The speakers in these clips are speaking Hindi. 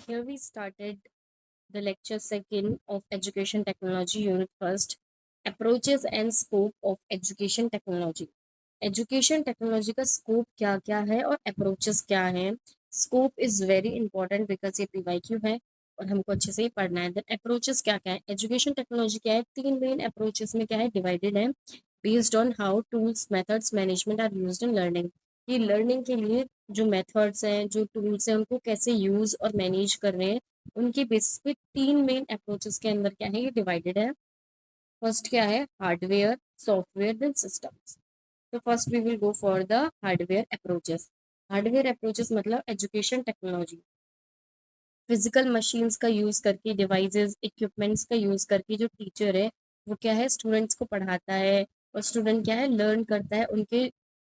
Here we started the lecture second of Education Technology Unit First, Approaches and Scope of Education Technology. Education technology का स्कोप क्या क्या है और अप्रोचेस क्या हैं. Scope is very important because ये पीवाईक्यू है और हमको अच्छे से ही पढ़ना है. देन अप्रोचेस क्या क्या है. एजुकेशन टेक्नोलॉजी क्या है, तीन मेन अप्रोचेस में क्या है डिवाइडेड है based on how tools methods management are used in learning. ये लर्निंग के लिए जो मेथड्स हैं, जो टूल्स हैं, उनको कैसे यूज और मैनेज कर रहे हैं, उनकी बेसिस पे तीन मेन अप्रोचेस के अंदर क्या है ये डिवाइडेड है. फर्स्ट क्या है, हार्डवेयर, सॉफ्टवेयर, देन सिस्टम्स. तो first we will go for the hardware approaches. Hardware approaches मतलब एजुकेशन टेक्नोलॉजी फिजिकल मशीन्स का यूज करके, डिवाइसेस इक्विपमेंट्स का यूज करके जो टीचर है वो क्या है स्टूडेंट्स को पढ़ाता है और स्टूडेंट क्या है लर्न करता है उनके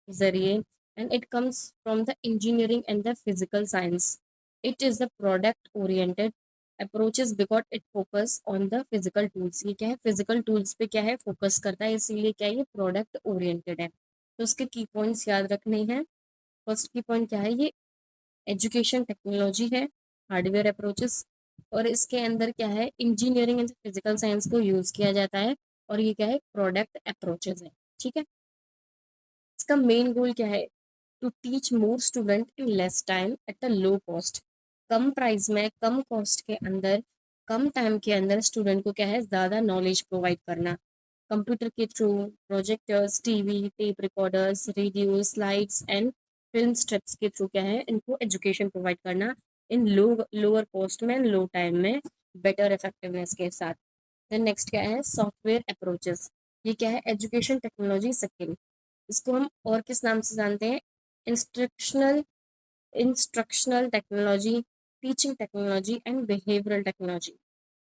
जरिए. And it comes from the engineering and the physical science. It is the product oriented approaches because it focus on the physical tools. ये क्या है फिजिकल टूल्स पे क्या है फोकस करता है, इसीलिए क्या है ये प्रोडक्ट ओरिएंटेड है. तो उसके की पॉइंट्स याद रखने हैं. फर्स्ट की पॉइंट क्या है, ये एजुकेशन टेक्नोलॉजी है, हार्डवेयर अप्रोचेस, और इसके अंदर क्या है इंजीनियरिंग एंड फिजिकल साइंस को यूज किया जाता है और ये क्या है प्रोडक्ट अप्रोचेस है. ठीक है. इसका मेन गोल क्या है, to teach more student in less time at a low cost. कम प्राइस में, कम कॉस्ट के अंदर, कम टाइम के अंदर स्टूडेंट को क्या है ज़्यादा नॉलेज प्रोवाइड करना. कंप्यूटर के through, projectors, TV, tape recorders, radio, slides and film strips के थ्रू क्या है इनको एजुकेशन प्रोवाइड करना इन लोअर कॉस्ट में, लो टाइम में, बेटर इफेक्टिवनेस के साथ. देन नेक्स्ट क्या है, सॉफ्टवेयर अप्रोचेस. ये क्या है एजुकेशन टेक्नोलॉजी सेकेंड. इसको हम और किस नाम से जानते हैं, instructional instructional technology, teaching technology and behavioural technology.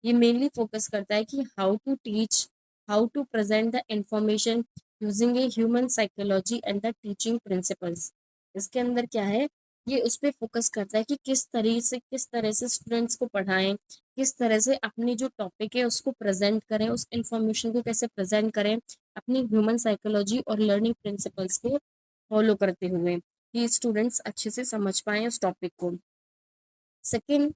ये मेनली फोकस करता है कि how to teach, how to present the information using a human psychology and the teaching principles. इसके अंदर क्या है, ये उस पर फोकस करता है कि किस तरह से स्टूडेंट्स को पढ़ाएं, किस तरह से अपनी जो टॉपिक है उसको प्रेजेंट करें, उस इंफॉर्मेशन को कैसे प्रेजेंट करें अपनी ह्यूमन साइकोलॉजी और लर्निंग प्रिंसिपल्स को फॉलो करते हुए कि स्टूडेंट्स अच्छे से समझ पाएं उस टॉपिक को. Second,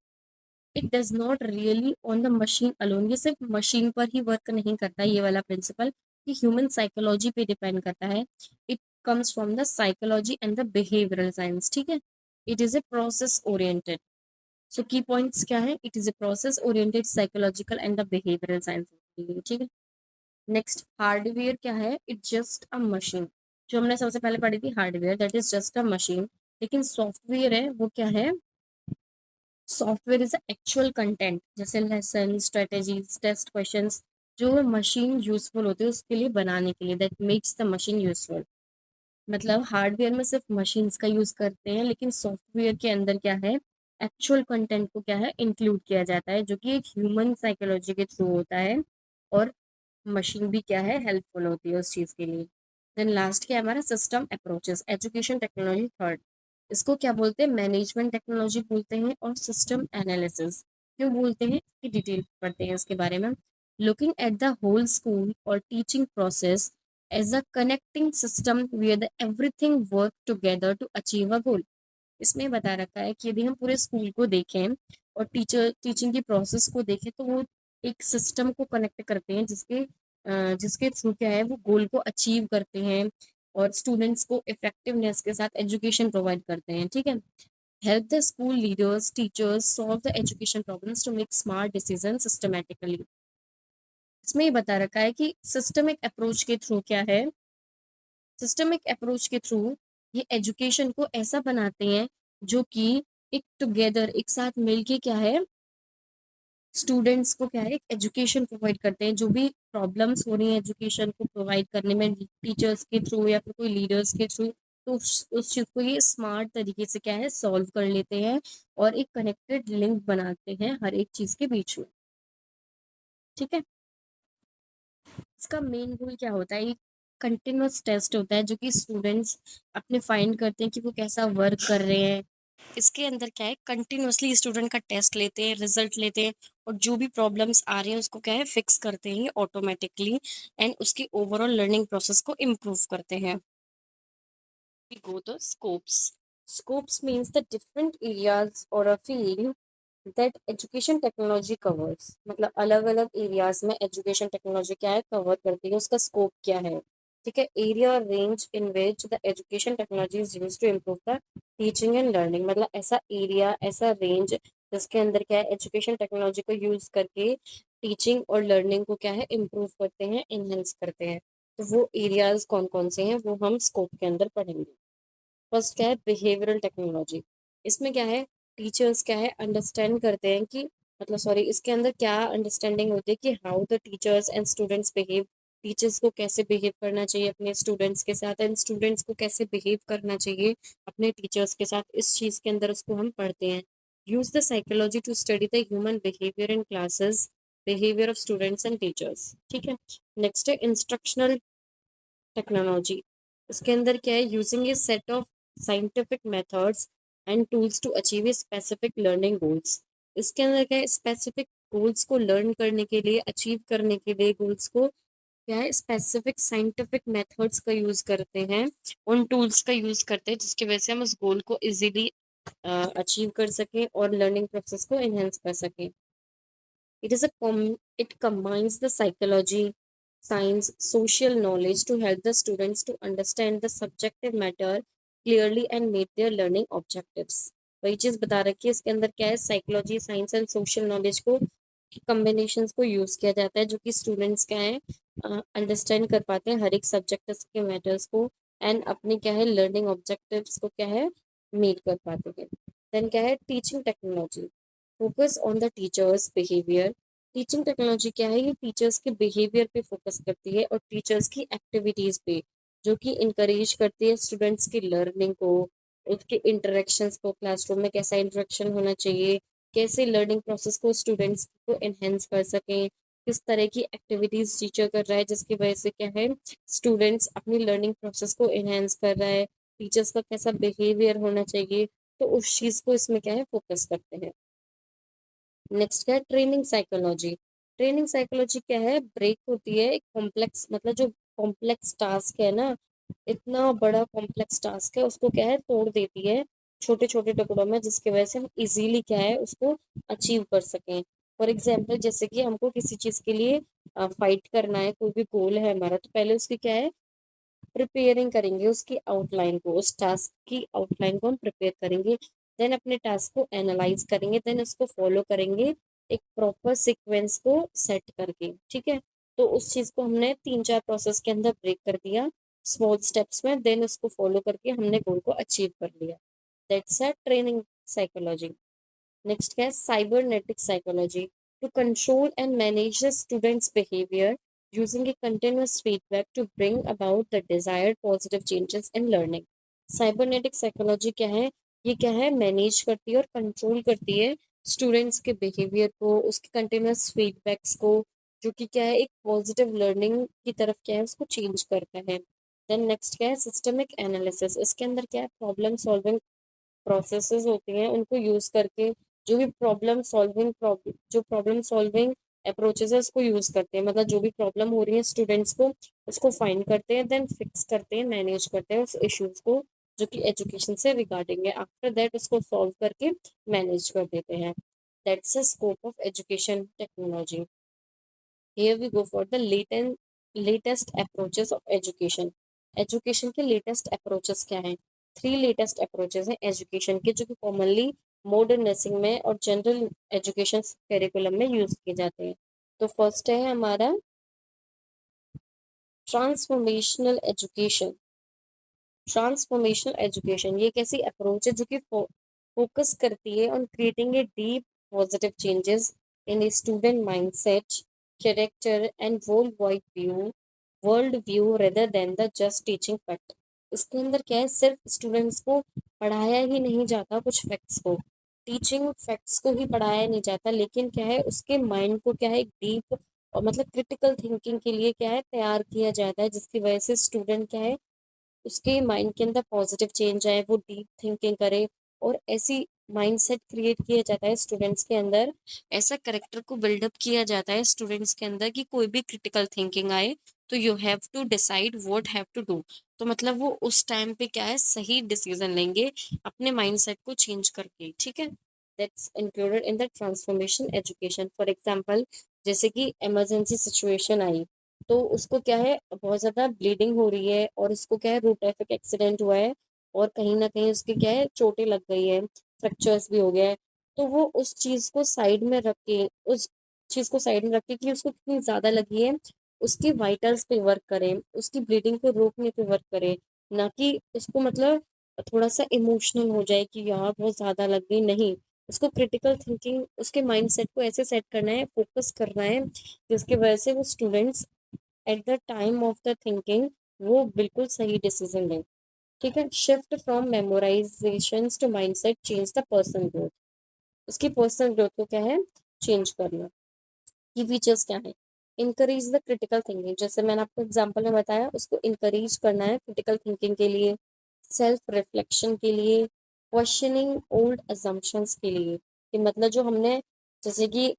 it does not really on the machine alone. ये सिर्फ मशीन पर ही वर्क नहीं करता ये वाला प्रिंसिपल, ये ह्यूमन साइकोलॉजी पे डिपेंड करता है. It comes from the psychology and the behavioural science. ठीक है. It is a process oriented. So key points क्या है, it is a process oriented psychological and the behavioural science. ठीक है. नेक्स्ट, हार्डवेयर क्या है, इट जस्ट अ मशीन. जो हमने सबसे पहले पढ़ी थी hardware, that is just a machine. लेकिन सॉफ्टवेयर है वो क्या है, सॉफ्टवेयर इज एक्चुअल कंटेंट, जैसे लेसन, स्ट्रेटेजीज, टेस्ट क्वेश्चंस, जो मशीन यूजफुल होते हैं उसके लिए बनाने के लिए, that makes the machine useful. मतलब हार्डवेयर में सिर्फ मशीन्स का यूज करते हैं, लेकिन सॉफ्टवेयर के अंदर क्या है एक्चुअल कंटेंट को क्या है इंक्लूड किया जाता है, जो कि एक ह्यूमन साइकोलॉजी के थ्रू होता है और मशीन भी क्या है हेल्पफुल होती है उस चीज़ के लिए. देन लास्ट क्या है हमारा, system approaches. Education technology third. इसको क्या बोलते हैं, मैनेजमेंट टेक्नोलॉजी बोलते हैं और सिस्टम एनालिसिस. क्यों बोलते हैं इसकी डिटेल पढ़ते हैं इसके बारे में. Looking at the whole school और teaching process as a connecting system where the everything work together to achieve a goal. इसमें बता रखा है कि यदि हम पूरे स्कूल को देखें और टीचिंग की प्रोसेस को देखें तो वो एक सिस्टम को कनेक्ट करते हैं जिसके थ्रू क्या है वो गोल को अचीव करते हैं और स्टूडेंट्स को इफेक्टिवनेस के साथ एजुकेशन प्रोवाइड करते हैं. ठीक है. Help the school leaders, teachers solve the education problems to make smart decision systematically. इसमें ये बता रखा है कि सिस्टमिक अप्रोच के थ्रू क्या है, सिस्टमिक अप्रोच के थ्रू ये एजुकेशन को ऐसा बनाते हैं जो कि एक टुगेदर, एक साथ मिलके क्या है स्टूडेंट्स को क्या है एजुकेशन प्रोवाइड करते हैं. जो भी प्रॉब्लम्स हो रही हैं एजुकेशन को प्रोवाइड करने में टीचर्स के थ्रू या फिर कोई लीडर्स के थ्रू, तो उस चीज़ को ये स्मार्ट तरीके से क्या है सॉल्व कर लेते हैं और एक कनेक्टेड लिंक बनाते हैं हर एक चीज़ के बीच में. ठीक है. इसका मेन गोल क्या होता है, एक कंटिन्यूअस टेस्ट होता है जो कि स्टूडेंट्स अपने फाइंड करते हैं कि वो कैसा वर्क कर रहे हैं. इसके अंदर क्या है कंटिन्यूअसली स्टूडेंट का टेस्ट लेते हैं, रिजल्ट लेते हैं और जो भी प्रॉब्लम्स आ रही हैं उसको क्या है फिक्स करते हैं ऑटोमेटिकली एंड उसकी ओवरऑल लर्निंग प्रोसेस को इम्प्रूव करते हैं. We go to scopes. Scopes means the different areas or a field that education technology covers, मतलब अलग अलग एरियाज में एजुकेशन टेक्नोलॉजी क्या है, कवर करती है, उसका स्कोप क्या है। ठीक है, area range in which the education technology is use to improve the teaching and learning, मतलब ऐसा एरिया, ऐसा रेंज जिसके अंदर क्या है एजुकेशन टेक्नोलॉजी को यूज करके टीचिंग और लर्निंग को क्या है इम्प्रूव करते हैं, इनहेंस करते हैं। तो वो एरियाज कौन कौन से हैं वो हम स्कोप के अंदर पढ़ेंगे। फर्स्ट क्या है, बिहेवियरल टेक्नोलॉजी। इसमें क्या है, टीचर्स क्या है अंडरस्टैंड करते हैं कि, मतलब सॉरी, इसके अंदर क्या अंडरस्टैंडिंग होती है कि how the teachers and students behave, teachers को कैसे बिहेव करना चाहिए अपने स्टूडेंट्स के साथ, एंड स्टूडेंट्स को कैसे बिहेव करना चाहिए अपने टीचर्स के साथ, इस चीज़ के अंदर उसको हम पढ़ते हैं। Use the psychology to study the human behaviour in classes, behaviour of students and teachers. ठीक है, नेक्स्ट है इंस्ट्रक्शनल टेक्नोलॉजी। इसके अंदर क्या है, using a set of scientific methods and tools to achieve a specific learning goals. इसके अंदर क्या है, स्पेसिफिक गोल्स को लर्न करने के लिए, अचीव करने के लिए गोल्स को क्या है, स्पेसिफिक साइंटिफिक मेथड्स का यूज करते हैं, उन टूल्स का यूज करते हैं जिसकी वजह से हम उस गोल को इजीली अचीव कर सकें और लर्निंग प्रोसेस को एनहेंस कर सकें। It combines the psychology, science, social knowledge to help the students to understand the subjective matter clearly and meet their learning objectives. वही चीज बता रखी है, इसके अंदर क्या है, psychology, science and social knowledge को कॉम्बिनेशंस को यूज किया जाता है, जो कि स्टूडेंट्स क्या है अंडरस्टैंड कर पाते हैं हर एक सब्जेक्ट के मैटर्स को, एंड अपने क्या है लर्निंग ऑब्जेक्टिव्स को क्या है मीट कर पाते हैं। देन क्या है, teaching technology, focus on the teachers behaviour. Teaching technology क्या है, ये टीचर्स के बिहेवियर पे फोकस करती है और टीचर्स की एक्टिविटीज पे, जो कि इंकरेज करती है स्टूडेंट्स की लर्निंग को, उसके इंटरेक्शंस को, क्लासरूम में कैसा इंटरेक्शन होना चाहिए, कैसे लर्निंग प्रोसेस को स्टूडेंट्स को एनहेंस कर सकें, किस तरह की एक्टिविटीज टीचर कर रहा है जिसकी वजह से क्या है स्टूडेंट्स अपनी लर्निंग प्रोसेस को एनहेंस कर रहा है, टीचर्स का कैसा बिहेवियर होना चाहिए, तो उस चीज़ को इसमें क्या है फोकस करते हैं। नेक्स्ट क्या है, ट्रेनिंग साइकोलॉजी। ट्रेनिंग साइकोलॉजी क्या है, ब्रेक होती है एक कॉम्प्लेक्स, मतलब जो कॉम्प्लेक्स टास्क है ना, इतना बड़ा कॉम्प्लेक्स टास्क है, उसको क्या है तोड़ देती है छोटे छोटे टुकड़ों में, जिसकी वजह से हम इजीली क्या है उसको अचीव कर सकें। फॉर एग्जाम्पल, जैसे कि हमको किसी चीज़ के लिए फाइट करना है, कोई भी गोल है हमारा, तो पहले उसकी क्या है प्रिपेयरिंग करेंगे, उसकी आउटलाइन को, उस टास्क की आउटलाइन को हम प्रिपेयर करेंगे, देन अपने टास्क को एनालाइज करेंगे, देन उसको फॉलो करेंगे एक प्रॉपर सीक्वेंस को सेट करके। ठीक है, तो उस चीज को हमने 3-4 प्रोसेस के अंदर ब्रेक कर दिया स्मॉल स्टेप्स में, देन उसको फॉलो करके हमने गोल को अचीव कर लिया। That's a training psychology. Next क्या है, cybernetic psychology, to control and manage the students behaviour using a continuous feedback to bring about the desired positive changes in learning. Cybernetic psychology क्या है, ये क्या है मैनेज करती है और कंट्रोल करती है स्टूडेंट्स के बिहेवियर को, उसके कंटिन्यूस फीडबैक्स को, जो कि क्या है एक पॉजिटिव लर्निंग की तरफ क्या है उसको चेंज करता है। देन नेक्स्ट क्या है, सिस्टमिक एनालिसिस। इसके अंदर क्या है, प्रॉब्लम सॉल्विंग प्रोसेसेस होती हैं, उनको यूज करके जो भी प्रॉब्लम सॉल्विंग अप्रोचेस है उसको यूज करते हैं, मतलब जो भी प्रॉब्लम हो रही है स्टूडेंट्स को उसको फाइंड करते हैं, देन फिक्स करते हैं, मैनेज करते हैं उस इश्यूज को जो कि एजुकेशन से रिगार्डिंग है, आफ्टर दैट उसको सॉल्व करके मैनेज कर देते हैं। That's the scope of education technology. Here we go for the latest approaches of education. Education के लेटेस्ट अप्रोचेस क्या हैं, 3 लेटेस्ट अप्रोचेस हैं एजुकेशन के, जो कि कॉमनली मॉडर्न नर्सिंग में और जनरल एजुकेशन करिकुलम में यूज किए जाते हैं। तो फर्स्ट है हमारा ट्रांसफॉर्मेशनल एजुकेशन। ट्रांसफॉर्मेशनल एजुकेशन ये एक ऐसी अप्रोच है जो कि फोकस करती है on creating a deep positive changes in a student mindset, character and world view rather than the just teaching fact. इसके अंदर क्या है, सिर्फ स्टूडेंट्स को पढ़ाया ही नहीं जाता कुछ फैक्ट्स को, टीचिंग फैक्ट्स को ही पढ़ाया नहीं जाता, लेकिन क्या है उसके माइंड को क्या है एक डीप और मतलब क्रिटिकल थिंकिंग के लिए क्या है तैयार किया जाता है, जिसकी वजह से स्टूडेंट क्या है उसके माइंड के अंदर पॉजिटिव चेंज आए, वो डीप थिंकिंग करे, और ऐसी माइंडसेट क्रिएट किया जाता है स्टूडेंट्स के अंदर, ऐसा करेक्टर को बिल्डअप किया जाता है स्टूडेंट्स के अंदर कि कोई भी क्रिटिकल थिंकिंग आए तो you have to decide what have to do, तो मतलब वो उस टाइम पे क्या है सही डिसीजन लेंगे अपने माइंडसेट को चेंज करके। ठीक है, that's included in the transformation education. For example, जैसे कि इमरजेंसी सिचुएशन आई, तो उसको क्या है, बहुत ज़्यादा ब्लीडिंग हो रही है और उसको क्या है, रोड ट्रैफिक एक्सीडेंट हुआ है और कहीं ना कहीं उसके क्या है, चोटें लग गई है, फ्रैक्चर्स भी हो गया है। तो वो उस चीज़ को साइड में रख के, उस चीज़ को साइड में रख के कि उसको कितनी ज़्यादा लगी है, उसकी वाइटल्स पे वर्क करें, उसकी ब्लीडिंग को रोकने पे वर्क करें, ना कि उसको मतलब थोड़ा सा इमोशनल हो जाए कि यार बहुत ज़्यादा लग गई, नहीं। उसको क्रिटिकल थिंकिंग, उसके माइंडसेट को ऐसे सेट करना है, फोकस करना है, जिसकी वजह से वो students at the time of the thinking वो बिल्कुल सही डिसीजन लें। ठीक है। Shift from memorisation to mindset change the person growth. उसकी पर्सनल ग्रोथ को क्या है, चेंज करना। की फीचर्स क्या है, इंकरेज द क्रिटिकल थिंकिंग, जैसे मैंने आपको एग्जांपल में बताया, उसको इंकरेज करना है क्रिटिकल थिंकिंग के लिए, सेल्फ रिफ्लेक्शन के लिए, क्वेश्चनिंग ओल्ड अजम्पशंस के लिए, कि मतलब जो हमने, जैसे कि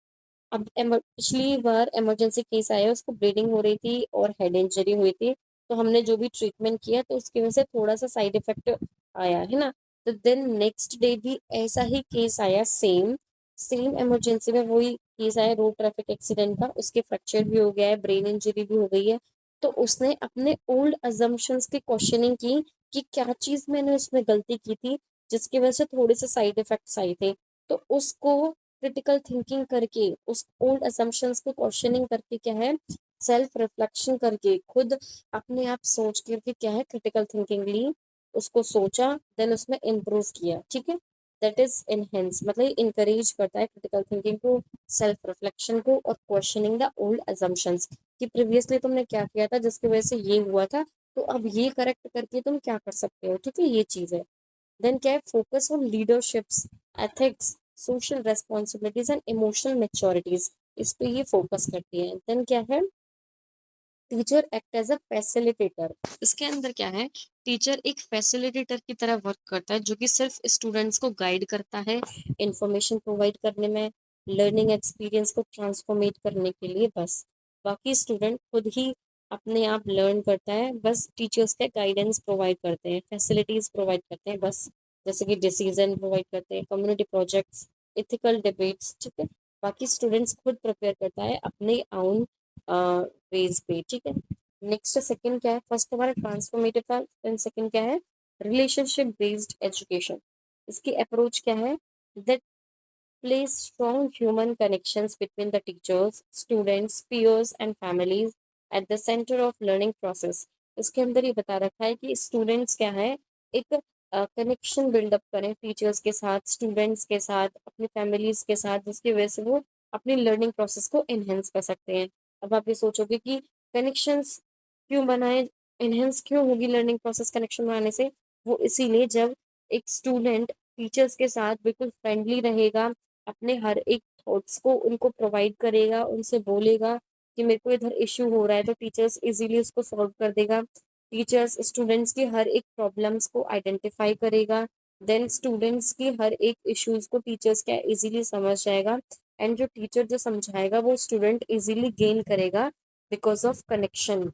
अब पिछली बार इमरजेंसी केस आया, उसको ब्लीडिंग हो रही थी और हेड इंजरी हुई थी, तो हमने जो भी ट्रीटमेंट किया तो उसकी वजह से थोड़ा सा साइड इफेक्ट आया है ना। तो देन नेक्स्ट डे भी ऐसा ही केस आया, सेम सेम इमरजेंसी में वही केस आया, रोड ट्रैफिक एक्सीडेंट का, उसके फ्रैक्चर भी हो गया है, ब्रेन इंजरी भी हो गई है। तो उसने अपने ओल्ड अजम्पशंस की क्वेश्चनिंग की कि क्या चीज मैंने उसमें गलती की थी, जिसकी वजह से थोड़े से साइड इफेक्ट्स आए थे। तो उसको क्रिटिकल थिंकिंग करके, उस ओल्ड असम्पशंस को क्वेश्चनिंग करके क्या है, सेल्फ रिफ्लेक्शन करके, खुद अपने आप सोच करके क्या है, क्रिटिकल थिंकिंग ली, उसको सोचा, देन उसमें इम्प्रूव किया। ठीक है। दैट इज इनहेंस, मतलब इनकरेज करता है क्रिटिकल थिंकिंग को, सेल्फ रिफ्लेक्शन को, और क्वेश्चनिंग द ओल्ड असम्पशंस, कि प्रीवियसली तुमने क्या किया था जिसकी वजह से ये हुआ था, तो अब ये करेक्ट करके तुम क्या कर सकते हो। ठीक है, ये चीज है। देन क्या है, focus on leaderships, ethics, social responsibilities and emotional maturities, इस पे ये फोकस करती है। देन क्या है, teacher act as a facilitator. इसके अंदर क्या है, टीचर एक फैसिलिटेटर की तरह वर्क करता है, जो कि सिर्फ स्टूडेंट्स को गाइड करता है, इंफॉर्मेशन प्रोवाइड करने में, लर्निंग एक्सपीरियंस को ट्रांसफॉर्मेट करने के लिए, बस। बाकी स्टूडेंट खुद ही अपने आप लर्न करता है, बस टीचर्स का गाइडेंस प्रोवाइड करते हैं, फैसिलिटीज प्रोवाइड करते हैं, बस। जैसे कि डिसीजन प्रोवाइड करते हैं, कम्युनिटी प्रोजेक्ट्स, इथिकल डिबेट्स। ठीक है। बाकी स्टूडेंट्स खुद प्रिपेयर करता है अपने ओन वेज पे। ठीक है। नेक्स्ट सेकंड क्या है, फर्स्ट हमारा ट्रांसफॉर्मेटिव था, देन सेकंड क्या है, रिलेशनशिप बेस्ड एजुकेशन। इसकी अप्रोच क्या है, that place strong human connections between the teachers, students, peers and families at the center of learning process। इसके अंदर ये बता रखा है कि स्टूडेंट्स क्या है, एक कनेक्शन बिल्डअप करें टीचर्स के साथ, स्टूडेंट्स के साथ, अपनी फैमिलीज के साथ, जिसकी वजह से वो अपनी लर्निंग प्रोसेस को एनहेंस कर सकते हैं। अब आप ये सोचोगे कि कनेक्शंस क्यों बनाए, एनहेंस क्यों होगी लर्निंग प्रोसेस कनेक्शन बनाने से, वो इसीलिए, जब एक स्टूडेंट टीचर्स के साथ बिल्कुल फ्रेंडली रहेगा, अपने हर एक थॉट्स को उनको प्रोवाइड करेगा, उनसे बोलेगा कि मेरे को इधर इश्यू हो रहा है, तो टीचर्स इजीली उसको सॉल्व कर देगा। टीचर्स स्टूडेंट्स की हर एक प्रॉब्लम्स को आइडेंटिफाई करेगा, देन स्टूडेंट्स की हर एक इश्यूज को टीचर्स क्या इजीली समझ जाएगा, एंड जो टीचर जो समझाएगा वो स्टूडेंट इजीली गेन करेगा बिकॉज ऑफ कनेक्शन।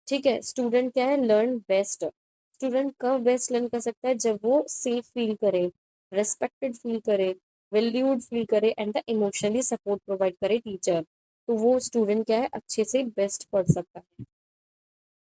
ठीक है। स्टूडेंट क्या है, लर्न बेस्ट। स्टूडेंट कब बेस्ट लर्न कर सकता है, जब वो सेफ फील करे, रेस्पेक्टेड फील करे, वैल्यूड फील करे, and the emotionally support provide करे टीचर, तो वो स्टूडेंट क्या है, अच्छे से बेस्ट पढ़ सकता है।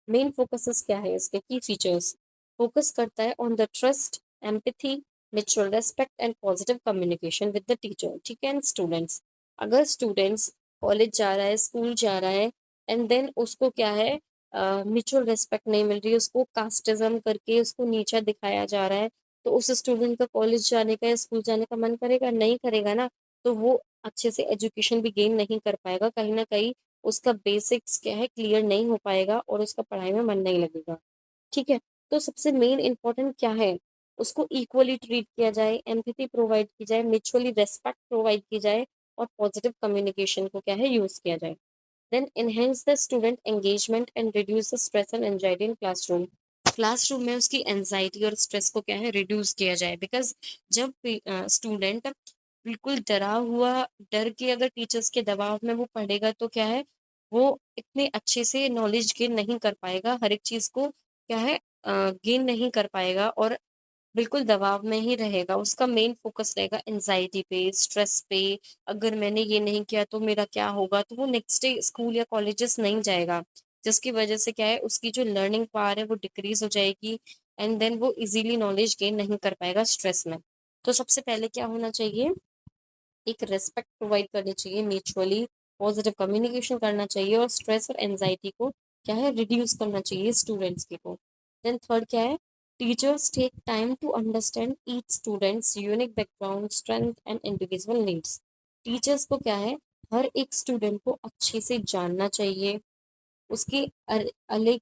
मेन फोकसेस क्या है, इसके की फीचर्स, फोकस करता है on the trust, empathy, mutual respect and positive communication with the teacher. ठीक है। एंड स्टूडेंट्स, अगर स्टूडेंट्स कॉलेज जा रहा है, स्कूल जा रहा है, एंड देन उसको क्या है, म्यूचुअल रेस्पेक्ट नहीं मिल रही है, उसको कास्टिज्म करके उसको नीचा दिखाया जा रहा है, तो उस स्टूडेंट का कॉलेज जाने का या स्कूल जाने का मन करेगा, नहीं करेगा ना। तो वो अच्छे से एजुकेशन भी गेन नहीं कर पाएगा, कहीं ना कहीं उसका बेसिक्स क्या है, क्लियर नहीं हो पाएगा और उसका पढ़ाई में मन नहीं लगेगा। ठीक है। तो सबसे मेन इंपॉर्टेंट क्या है, उसको इक्वली ट्रीट किया जाए, एम्पैथी प्रोवाइड की जाए, म्यूचुअली रेस्पेक्ट प्रोवाइड की जाए, और पॉजिटिव कम्युनिकेशन को क्या है, यूज किया जाए। Then enhance the student engagement and reduce the stress and anxiety in classroom. Classroom में उसकी एंजाइटी और स्ट्रेस को क्या है, रिड्यूस किया जाए, बिकॉज जब स्टूडेंट बिल्कुल डरा हुआ, डर के अगर टीचर्स के दबाव में वो पढ़ेगा, तो क्या है, वो इतने अच्छे से नॉलेज गेन नहीं कर पाएगा, हर एक चीज को क्या है, गेन नहीं कर पाएगा, और बिल्कुल दबाव में ही रहेगा, उसका मेन फ़ोकस रहेगा एंग्ज़ायटी पे, स्ट्रेस पे, अगर मैंने ये नहीं किया तो मेरा क्या होगा? तो वो नेक्स्ट डे स्कूल या कॉलेजेस नहीं जाएगा, जिसकी वजह से क्या है उसकी जो लर्निंग पावर है वो डिक्रीज़ हो जाएगी एंड देन वो ईज़िली नॉलेज गेन नहीं कर पाएगा स्ट्रेस में। तो सबसे पहले क्या होना चाहिए? एक रिस्पेक्ट प्रोवाइड करनी चाहिए म्यूचुअली, पॉजिटिव कम्युनिकेशन करना चाहिए और स्ट्रेस और एंजाइटी को क्या है रिड्यूस करना चाहिए स्टूडेंट्स के को। देन थर्ड क्या है, teachers take time to understand each students unique background strength and individual needs. Teachers को क्या है हर एक स्टूडेंट को अच्छे से जानना चाहिए, उसकी अलग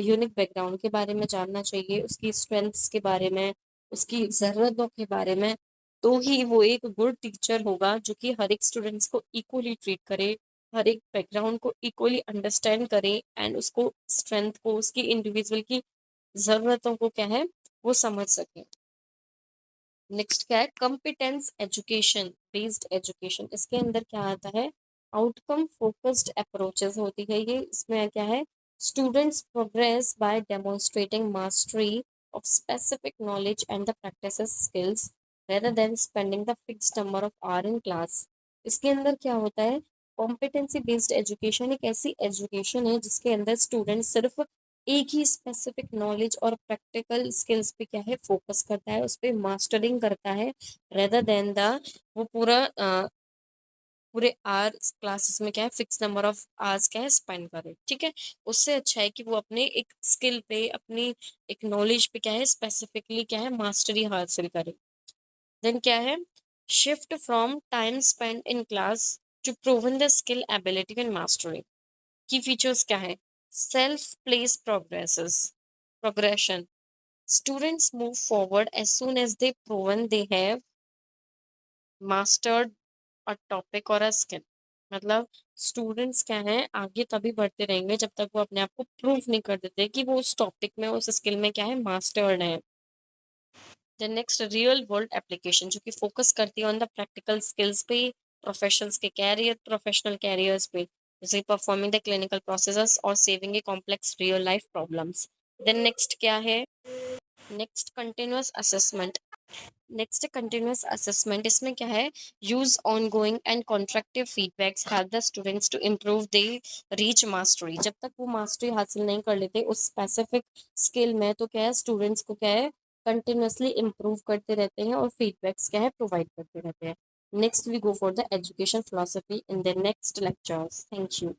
यूनिक बैकग्राउंड के बारे में जानना चाहिए, उसकी स्ट्रेंथ्स के बारे में, उसकी ज़रूरतों के बारे में। तो ही वो एक गुड टीचर होगा जो कि हर एक स्टूडेंट्स को इक्वली ट्रीट करे, हर एक बैकग्राउंड को इक्वली अंडरस्टैंड करे एंड उसको स्ट्रेंथ को, उसकी इंडिविजुअल की ज़रूरतों को क्या है वो समझ सके। नेक्स्ट क्या है, कॉम्पिटेंस एजुकेशन बेस्ड एजुकेशन। इसके अंदर क्या आता है, आउटकम फोकस्ड अप्रोचेस होती है ये। इसमें क्या है, students progress by demonstrating mastery of specific knowledge and the practice skills rather than spending the fixed number of hour in class. इसके अंदर क्या होता है, कॉम्पिटेंसी बेस्ड एजुकेशन एक ऐसी एजुकेशन है जिसके अंदर स्टूडेंट सिर्फ एक ही स्पेसिफिक नॉलेज और प्रैक्टिकल स्किल्स पे क्या है फोकस करता है, उस पे मास्टरिंग करता है रेदर देन द वो पूरे आवर्स क्लासेस में क्या है फिक्स नंबर ऑफ आवर्स क्या है स्पेंड करे। ठीक है, उससे अच्छा है कि वो अपने एक स्किल पे, अपनी एक नॉलेज पे क्या है स्पेसिफिकली क्या है मास्टरी हासिल करे। देन क्या है, shift from time spend in class to proven the skill ability and mastery. Key features क्या है, self place progression, students move forward as soon as they proven they have mastered a topic or a skill। मतलब स्टूडेंट्स क्या हैं आगे तभी बढ़ते रहेंगे जब तक वो अपने आप को प्रूव नहीं कर देते कि वो उस टॉपिक में, उस स्किल में क्या है मास्टर्ड है। Then next, real world application जो कि फोकस करती है ऑन द प्रैक्टिकल स्किल्स पे, प्रोफेशनल्स के कैरियर, प्रोफेशनल कैरियर्स पे, जैसे परफॉर्मिंग द क्लिनिकल प्रोसेसेस और saving a complex real life problems. Then next क्या है, next continuous assessment. Next continuous assessment, इसमें क्या है, use on going and constructive feedbacks help the students to improve they reach mastery. जब तक वो मास्टरी हासिल नहीं कर लेते उस स्पेसिफिक स्किल में तो क्या है स्टूडेंट्स को क्या है कंटिन्यूअसली इम्प्रूव करते रहते हैं और फीडबैक्स क्या है प्रोवाइड करते रहते हैं। Next we go for the education philosophy in the next lectures. Thank you.